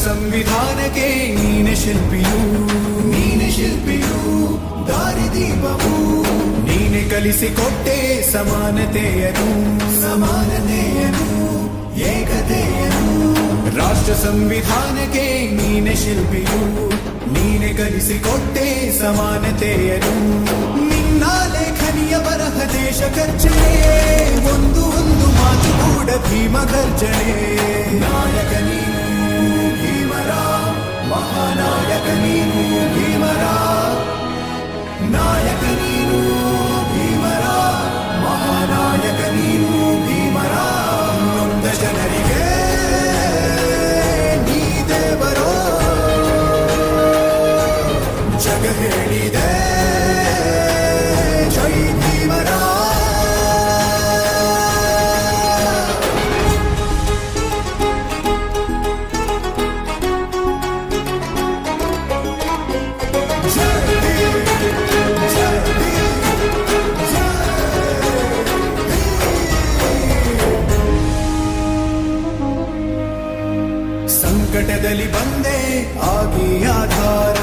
ಸಂವಿಧಾನಕ್ಕೆ ನೀನೆ ಶಿಲ್ಪಿಯು ದಾರಿದೀಪವು ನೀನೆ ಕಲಿಸಿಕೊಟ್ಟೆ ಸಮಾನತೆಯನು ಏಕತೆಯನು ರಾಷ್ಟ್ರ ಸಂವಿಧಾನಕ್ಕೆ ನೀನೆ ಶಿಲ್ಪಿಯು ನೀನೆ ಕಲಿಸಿಕೊಟ್ಟೆ ಸಮಾನತೆಯನು ನಿನ್ನ ಲೇಖನಿಯ ಬರಹ ದೇಶ ಖರ್ಚನೆ ಒಂದು ಮಾತು ಕೂಡ ಭೀಮ ಗರ್ಜನೆ ನಾಯಕ ನೀನು ಭೀಮರ ಮಹಾನಾಯಕ ನೀನು ಭೀಮರ ನಾಯಕ ನೀನು ಭೀಮರ ಮಹಾನಾಯಕ ನೀನು ಭೀಮರ ನೊಂದ ಜನರಿಗೆ ನೀ ದೇವರೋ ಜಗ ಹೇಳಿದೆ ಜೈ ಭೀಮರ ಸಂಕಟದಲ್ಲಿ ಬಂದೆ ಆಗಿ ಆಧಾರ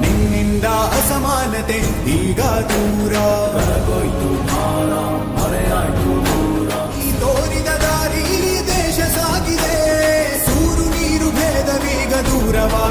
ನಿನ್ನಿಂದ ಅಸಮಾನತೆ ಈಗ ದೂರ ಈ ತೋರಿದ ದಾರಿ ದೇಶ ಸಾಗಿದೆ ಸೂರು ನೀರು ಭೇದವೀಗ ದೂರವಾ